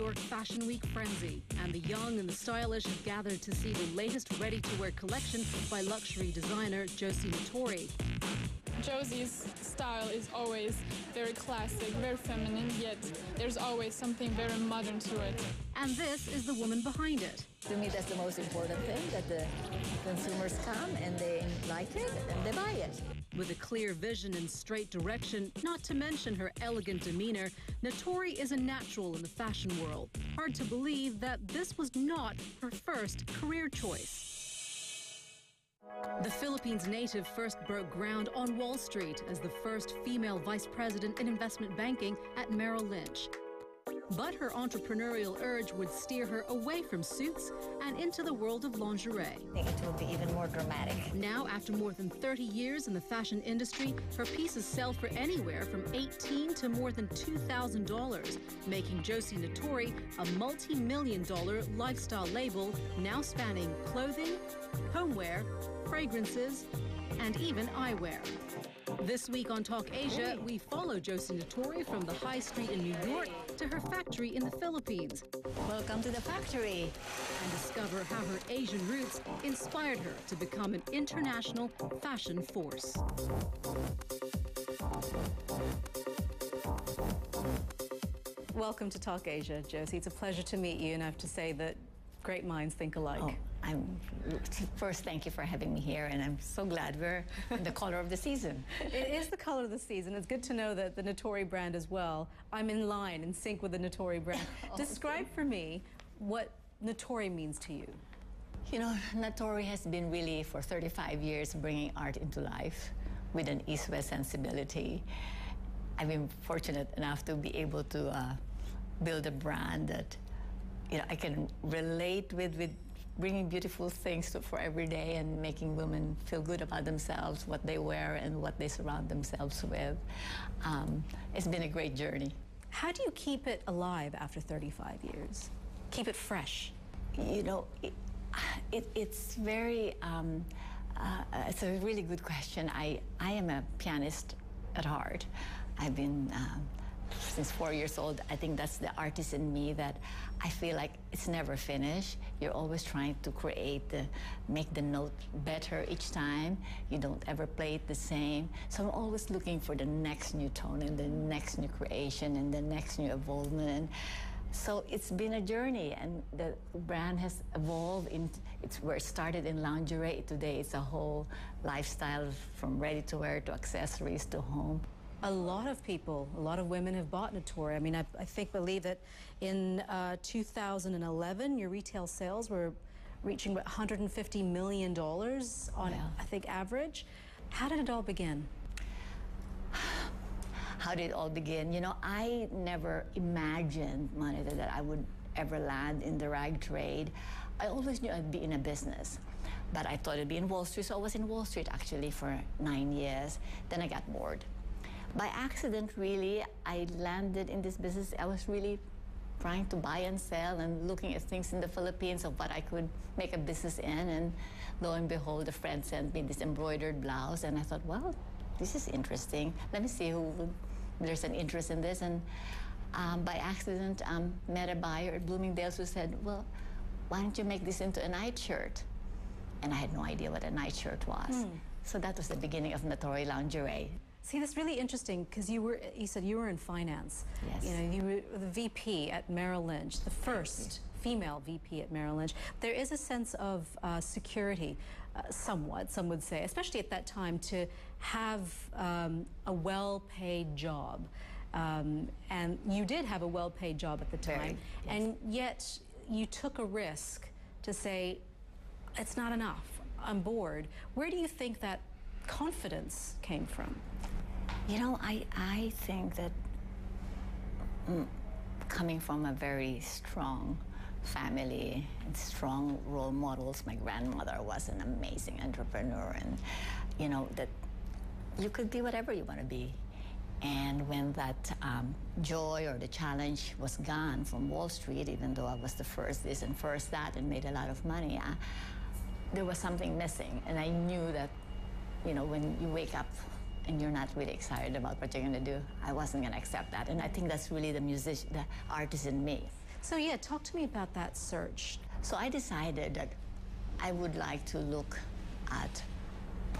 York Fashion Week frenzy, and the young and the stylish have gathered to see the latest ready-to-wear collection by luxury designer Josie Natori. Josie's style is always very classic, very feminine, yet there's always something very modern to it. And this is the woman behind it. To me, that's the most important thing, that the consumers come and they like it and they buy it. With a clear vision and straight direction, not to mention her elegant demeanor, Natori is a natural in the fashion world. Hard to believe that this was not her first career choice. The Philippines native first broke ground on Wall Street as the first female vice president in investment banking at Merrill Lynch. But her entrepreneurial urge would steer her away from suits and into the world of lingerie. I think it will be even more dramatic. Now, after more than 30 years in the fashion industry, her pieces sell for anywhere from $18,000 to more than $2,000, making Josie Natori a multi-million-dollar lifestyle label now spanning clothing, homeware, fragrances, and even eyewear. This week on Talk Asia, we follow Josie Natori from the high street in New York to her factory in the Philippines. Welcome to the factory. And discover how her Asian roots inspired her to become an international fashion force. Welcome to Talk Asia, Josie. It's a pleasure to meet you, and I have to say that great minds think alike. Oh, first, thank you for having me here, and I'm so glad we're in the color of the season. It is the color of the season. It's good to know that the Natori brand as well. I'm in line, in sync with the Natori brand. Describe for me what Natori means to you. You know, Natori has been really, for 35 years, bringing art into life with an East-West sensibility. I've been fortunate enough to be able to build a brand that I can relate with bringing beautiful things for every day and making women feel good about themselves, what they wear and what they surround themselves with. It's been a great journey. How do you keep it alive after 35 years? Keep it fresh? You know, it's very, it's a really good question. I am a pianist at heart. I've been since 4 years old. I think that's the artist in me, that I feel like it's never finished. You're always trying to make the note better each time. You don't ever play it the same. So I'm always looking for the next new tone and the next new creation and the next new evolvement. So it's been a journey, and the brand has evolved. It's where it started in lingerie. Today it's a whole lifestyle, from ready-to-wear to accessories to home. A lot of people, a lot of women have bought Natori. I mean, I believe that in 2011, your retail sales were reaching about $150 million on, I think, average. How did it all begin? How did it all begin? You know, I never imagined, Monica, that I would ever land in the rag trade. I always knew I'd be in a business, but I thought it'd be in Wall Street, so I was in Wall Street actually for 9 years. Then I got bored. By accident, really, I landed in this business. I was really trying to buy and sell and looking at things in the Philippines of what I could make a business in, and lo and behold, a friend sent me this embroidered blouse, and I thought, well, this is interesting. Let me see there's an interest in this. And by accident, met a buyer at Bloomingdale's who said, well, why don't you make this into a nightshirt? And I had no idea what a nightshirt was. So that was the beginning of Natori lingerie. See, that's really interesting, because you said you were in finance. Yes. You know, you were the VP at Merrill Lynch, the first female VP at Merrill Lynch. There is a sense of security, somewhat, some would say, especially at that time, to have a well-paid job. And you did have a well-paid job at the time. Yes. And yet you took a risk to say, it's not enough, I'm bored. Where do you think that confidence came from? You know, I think that coming from a very strong family and strong role models, my grandmother was an amazing entrepreneur, and you know that you could be whatever you want to be. And when that joy or the challenge was gone from Wall Street, even though I was the first this and first that and made a lot of money, there was something missing. And I knew that, you know, when you wake up and you're not really excited about what you're going to do, I wasn't going to accept that. And I think that's really the artist in me. So yeah, talk to me about that search. So I decided that I would like to look at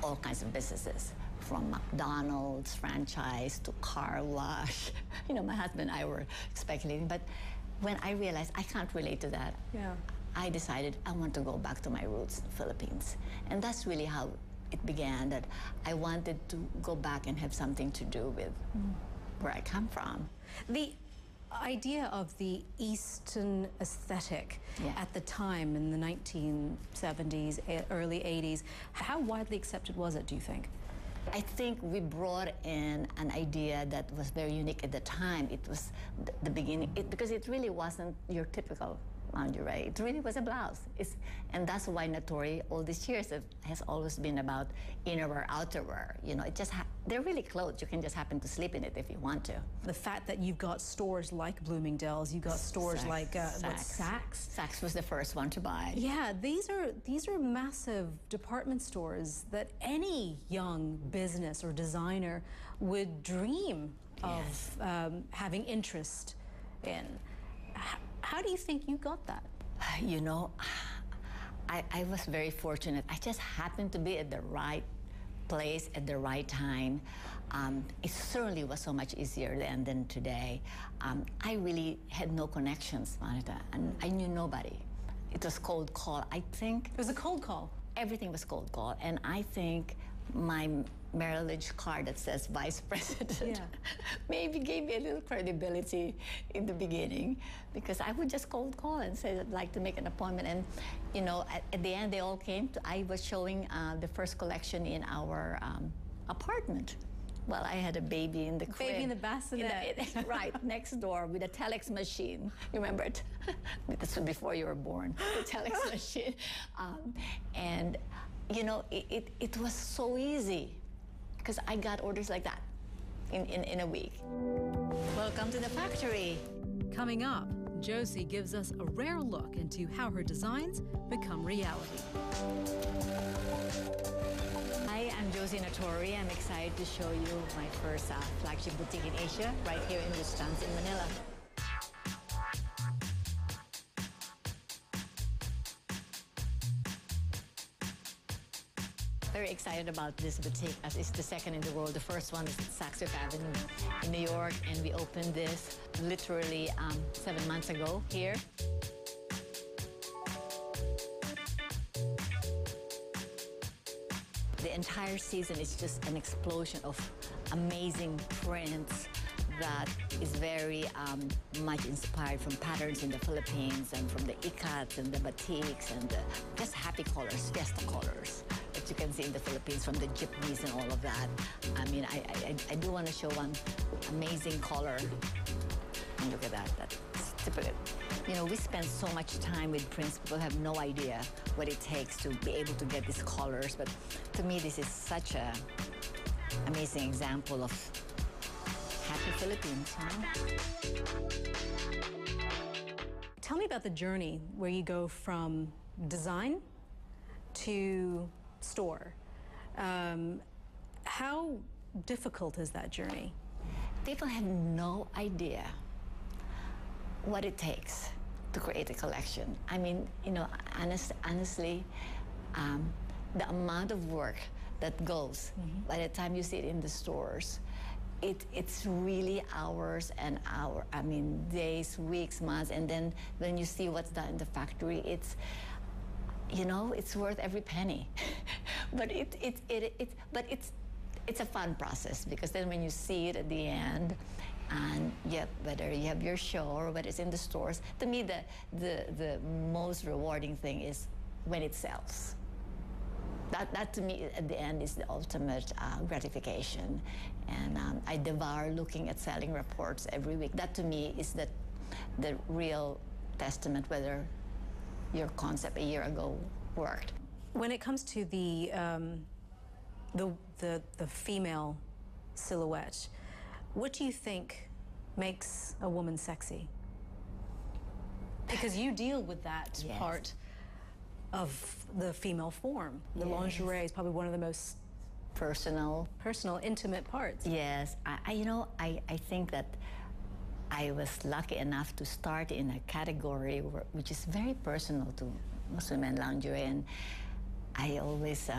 all kinds of businesses, from McDonald's franchise to car wash. You know, my husband and I were speculating, but when I realized I can't relate to that, I decided I want to go back to my roots in the Philippines. And that's really how it began, that I wanted to go back and have something to do with where I come from. The idea of the Eastern aesthetic at the time in the 1970s, early 80s, how widely accepted was it, do you think? I think we brought in an idea that was very unique at the time. It was the beginning, because it really wasn't your typical lingerie. It really was a blouse. And that's why Natori all these years has always been about innerwear, outerwear. You know, it just they're really clothes. You can just happen to sleep in it if you want to. The fact that you've got stores like Bloomingdale's, you've got stores like Saks. Saks was the first one to buy. Yeah, these are massive department stores that any young business or designer would dream of having interest in. How do you think you got that? You know, I was very fortunate. I just happened to be at the right place at the right time. It certainly was so much easier then than today. I really had no connections, Monica, and I knew nobody. It was cold call. I think it was a cold call. Everything was cold call, and I think my Merrill Lynch card that says Vice President maybe gave me a little credibility in the beginning, because I would just cold call and say I'd like to make an appointment. And, you know, at the end, they all came. I was showing the first collection in our apartment. Well, I had a baby in the crib. Baby in the bassinet. Right, next door with a telex machine. You remember it? This was before you were born, the telex machine. And, you know, it was so easy, because I got orders like that in a week. Welcome to the factory. Coming up, Josie gives us a rare look into how her designs become reality. Hi, I'm Josie Natori. I'm excited to show you my first flagship boutique in Asia, right here in Rustan in Manila. Very excited about this boutique, as it's the second in the world. The first one is at Saks Fifth Avenue in New York, and we opened this literally 7 months ago here. The entire season is just an explosion of amazing prints that is very much inspired from patterns in the Philippines and from the ikats and the batiks and the just happy colors, fiesta colors that you can see in the Philippines, from the jeepneys and all of that. I mean, I do want to show one amazing color. And look at that. That's typical. You know, we spend so much time with prints, people have no idea what it takes to be able to get these colors. But to me, this is such an amazing example of happy Philippines, you know? Tell me about the journey where you go from design to store. How difficult is that journey? People have no idea what it takes to create a collection. I mean, you know, honestly, the amount of work that goes by the time you see it in the stores, it's really hours and hours. I mean, days, weeks, months, and then when you see what's done in the factory, it's, you know, it's worth every penny. But it's a fun process, because then when you see it at the end, and yet whether you have your show or whether it's in the stores, to me the most rewarding thing is when it sells. That to me at the end is the ultimate gratification. And I devour looking at selling reports every week. That to me is the real testament whether your concept a year ago worked. When it comes to the female silhouette, what do you think makes a woman sexy? Because you deal with that part of the female form. The lingerie is probably one of the most personal, intimate parts. Yes, I think that I was lucky enough to start in a category which is very personal to Muslim and lingerie, and I always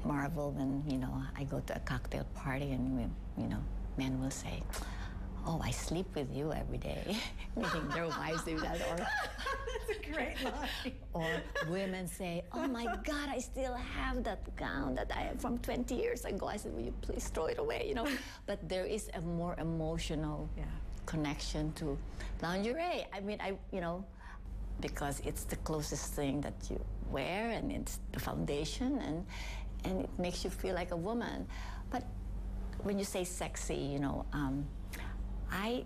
marvel when, you know, I go to a cocktail party and, you know, men will say, "Oh, I sleep with you every day," meaning their wives do that, or That's a great line. or women say, "Oh my God, I still have that gown that I from 20 years ago." I said, "Will you please throw it away?" You know, but there is a more emotional connection to lingerie. I mean, you know, because it's the closest thing that you wear, and it's the foundation, and it makes you feel like a woman. But when you say sexy, you know, I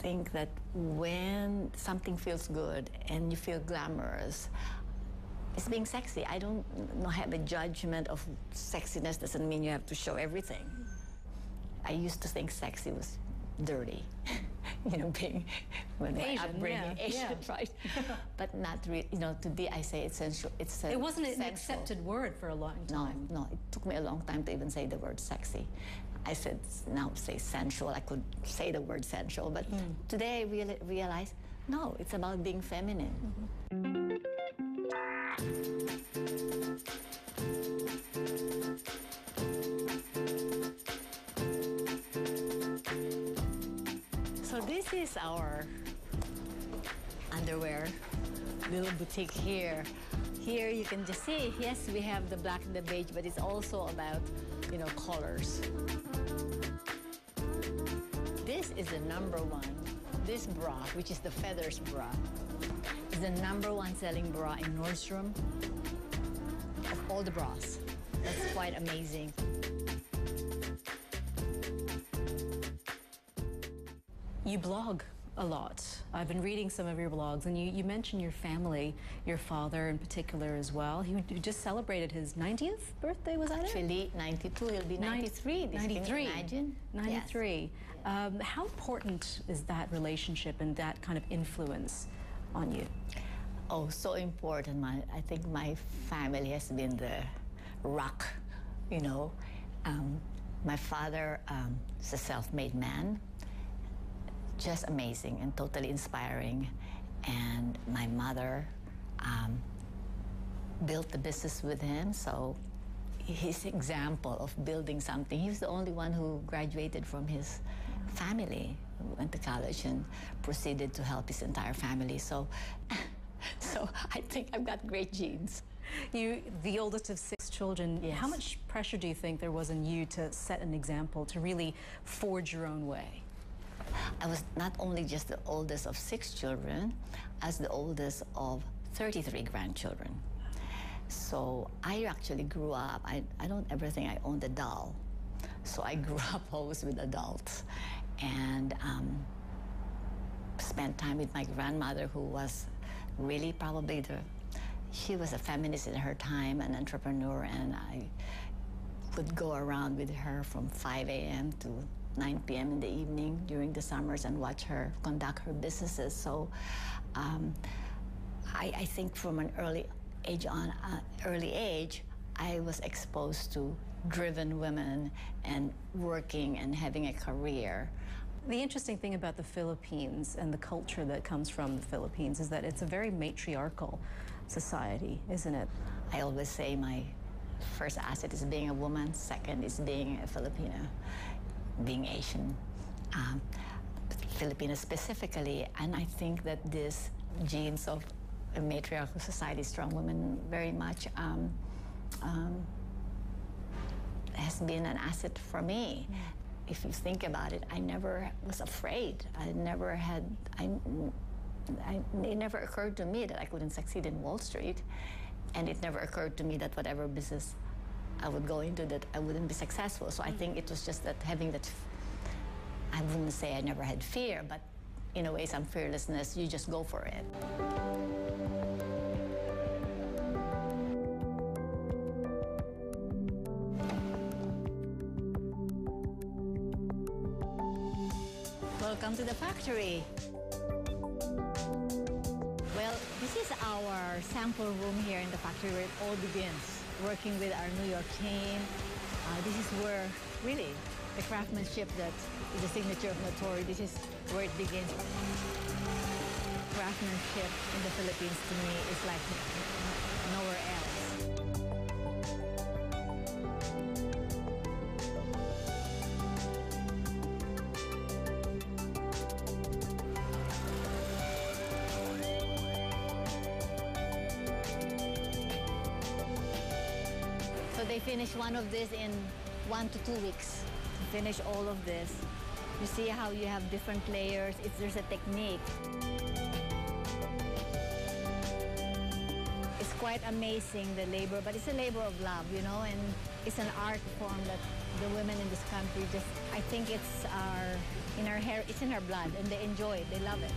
think that when something feels good and you feel glamorous, it's being sexy. I don't have a judgment of sexiness doesn't mean you have to show everything. I used to think sexy was dirty, you know, being when my Asian, upbringing, yeah, Asian, yeah. right? But not really. You know, today I say it's sensual. It wasn't an sensual. accepted word for a long time. No, it took me a long time to even say the word sexy. I said, now say sensual. I could say the word sensual, but today I realize, no, it's about being feminine. So this is our underwear little boutique here. Here you can just see, yes, we have the black and the beige, but it's also about, you know, colors. This is the #1. This bra, which is the feathers bra, is the #1 selling bra in Nordstrom of all the bras. That's quite amazing. You blog a lot. I've been reading some of your blogs, and you mentioned your family, your father in particular as well. He just celebrated his 90th birthday, was that it? Actually, 92, he'll be 93. 93. Can you imagine? 93. Yes. How important is that relationship and that kind of influence on you? Oh, so important. I think my family has been the rock, you know. My father is a self-made man, just amazing and totally inspiring. And my mother built the business with him, so his example of building something, he was the only one who graduated from his family, went to college and proceeded to help his entire family. So, so I think I've got great genes. You, the oldest of 6 children, Yes. how much pressure do you think there was in you to set an example, to really forge your own way? I was not only just the oldest of 6 children, I was the oldest of 33 grandchildren. So I actually grew up, I don't ever think I owned a doll. So I grew up always with adults, and spent time with my grandmother, who was really probably she was a feminist in her time, an entrepreneur, and I would go around with her from 5 a.m. to 9 p.m. in the evening during the summers and watch her conduct her businesses. So I think from an early age, I was exposed to driven women and working and having a career. The interesting thing about the Philippines and the culture that comes from the Philippines is that it's a very matriarchal society, isn't it? I always say my first asset is being a woman, second is being a Filipina, being Asian, Filipina specifically. And I think that this genes of a matriarchal society, strong women, very much has been an asset for me. If you think about it, I never was afraid. It never occurred to me that I couldn't succeed in Wall Street. And it never occurred to me that whatever business I would go into, that I wouldn't be successful. So I think it was just that having that, I wouldn't say I never had fear, but in a way, some fearlessness, you just go for it. Welcome to the factory. Well, this is our sample room here in the factory where it all begins. Working with our New York team. This is where, really, the craftsmanship that is the signature of Natori. This is where it begins. Craftsmanship in the Philippines to me is like nowhere else. So they finish one of this in 1 to 2 weeks. Finish all of this. You see how you have different layers. There's a technique. It's quite amazing, the labor, but it's a labor of love, you know, and it's an art form that the women in this country just, I think it's in our hair, it's in our blood, and they enjoy it, they love it.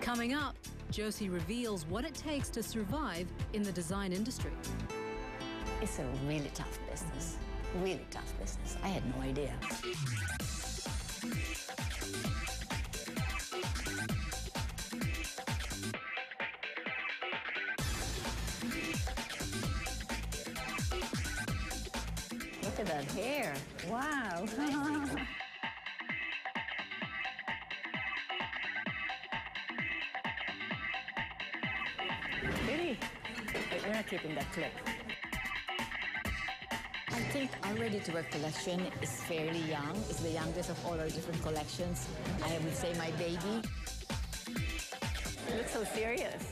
Coming up, Josie reveals what it takes to survive in the design industry. It's a really tough business, really tough business. I had no idea. Look at that hair, wow. Really? We're not keeping that clip. I think our ready-to-wear collection is fairly young. It's the youngest of all our different collections. I would say my baby. You look so serious.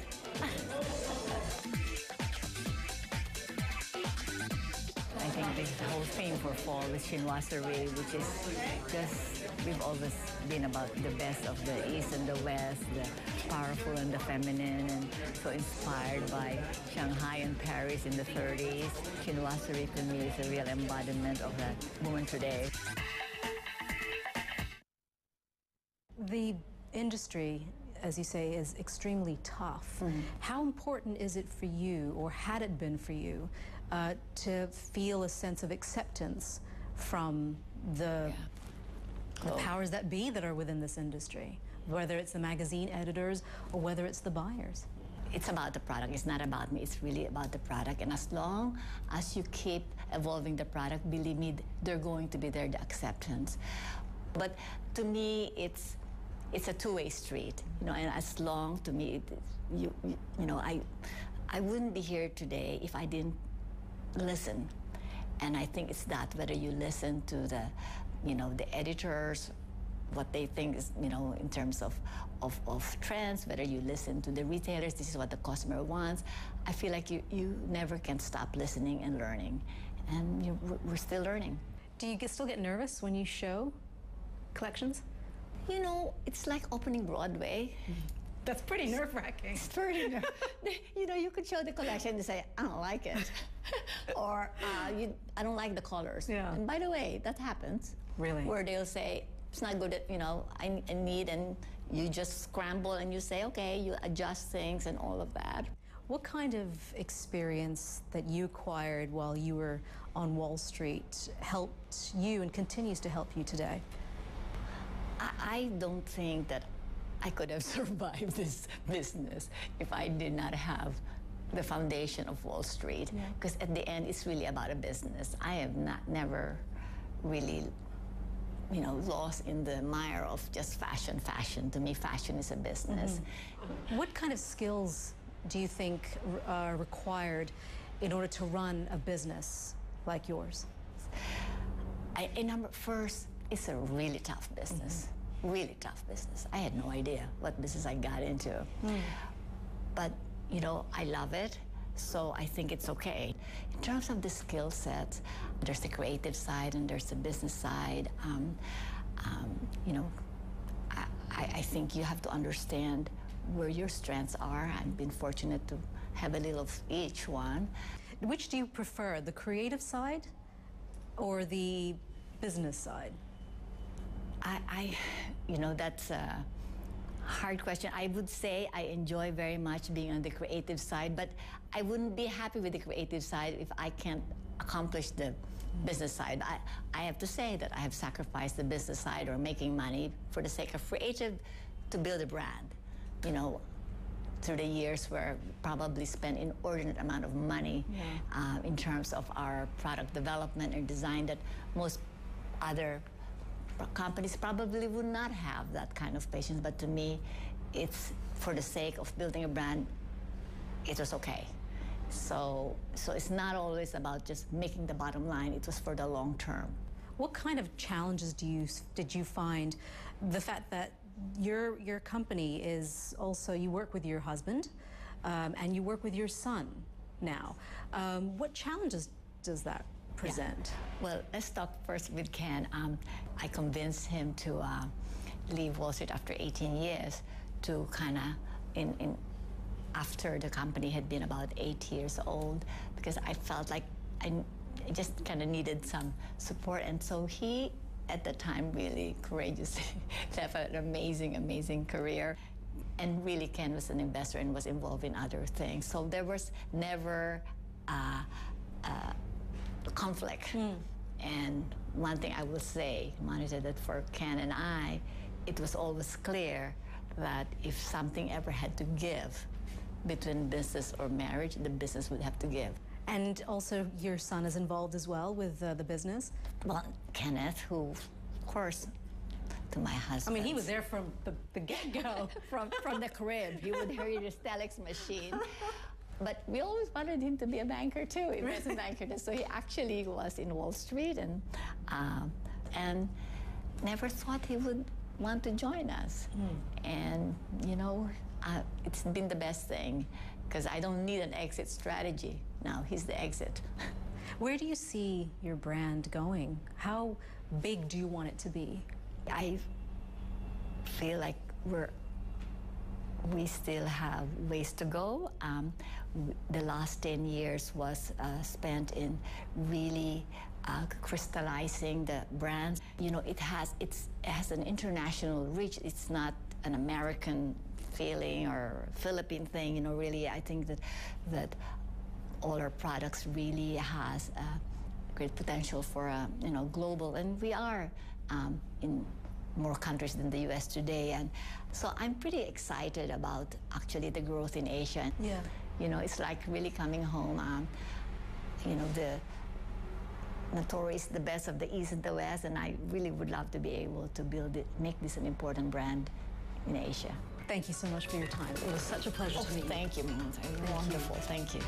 I think the whole theme for fall is chinoiserie, which is just, we've always been about the best of the East and the West, the powerful and the feminine, and so inspired by Shanghai and Paris in the 30s. Chinoiserie to me is a real embodiment of that woman today. The industry, as you say, is extremely tough. Mm-hmm. How important is it for you, or had it been for you, to feel a sense of acceptance from the powers that be that are within this industry, whether it's the magazine editors or whether it's the buyers? It's about the product. It's not about me. It's really about the product. And as long as you keep evolving the product, believe me, they're going to be there, the acceptance. But to me, it's a two-way street, you know. And as long, to me, you know, I wouldn't be here today if I didn't listen. And I think it's that, whether you listen to the, you know, the editors, what they think is, you know, in terms of trends, whether you listen to the retailers, this is what the customer wants. I feel like you never can stop listening and learning. And we're still learning. Do you still get nervous when you show collections? You know, it's like opening Broadway. That's pretty nerve-wracking. It's pretty you know, you could show the collection and say, I don't like it. Or I don't like the colors. Yeah. And by the way, that happens. Really? Where they'll say, it's not good, you know, I need, and you just scramble and you say, okay, you adjust things and all of that. What kind of experience that you acquired while you were on Wall Street helped you and continues to help you today? I don't think that I could have survived this business if I did not have the foundation of Wall Street. Because at the end, it's really about a business. I have never really, you know, lost in the mire of just fashion. To me, fashion is a business. Mm-hmm. What kind of skills do you think are required in order to run a business like yours? First, it's a really tough business. Really tough business. I had no idea what business I got into. But, you know, I love it, so I think it's okay. In terms of the skill sets, there's the creative side and there's the business side. You know, I think you have to understand where your strengths are. I've been fortunate to have a little of each one. Which do you prefer, the creative side or the business side? You know, that's a hard question. I would say I enjoy very much being on the creative side, but I wouldn't be happy with the creative side if I can't accomplish the business side. I have to say that I have sacrificed the business side or making money for the sake of creative to build a brand. You know, through the years where probably spent inordinate amount of money in terms of our product development and design that most other companies probably would not have that kind of patience. But to me, it's for the sake of building a brand, it was okay. So it's not always about just making the bottom line. It was for the long term. What kind of challenges did you find? The fact that your company is also, you work with your husband and you work with your son now. What challenges does that present? Yeah. Well, let's talk first with Ken. I convinced him to leave Wall Street after 18 years to kind of, after the company had been about 8 years old, because I felt like I just kind of needed some support. And so he, at the time, really courageously left an amazing career. And really, Ken was an investor and was involved in other things. So there was never conflict. And one thing I will say, Monica, that for Ken and I, it was always clear that if something ever had to give between business or marriage, the business would have to give. And also your son is involved as well with the business? Well, Kenneth, who, of course, to my husband. I mean, he was there from the get-go. from the crib. He would hear the telex machine. But we always wanted him to be a banker too. He was a banker too. So he actually was in Wall Street and never thought he would want to join us. And, you know, it's been the best thing because I don't need an exit strategy. Now he's the exit. Where do you see your brand going? How big do you want it to be? I feel like we still have ways to go. The last 10 years was spent in really crystallizing the brand. You know, it has an international reach. It's not an American feeling or Philippine thing. You know, really, I think that all our products really has great potential for you know, global, and we are in more countries than the U.S. today, and so I'm pretty excited about actually the growth in Asia. Yeah. You know, it's like really coming home. You know, the Natori is the best of the East and the West, and I really would love to be able to build it, make this an important brand in Asia. Thank you so much for your time. It was such a pleasure to meet you. Thank you, Monica. Wonderful. Thank you.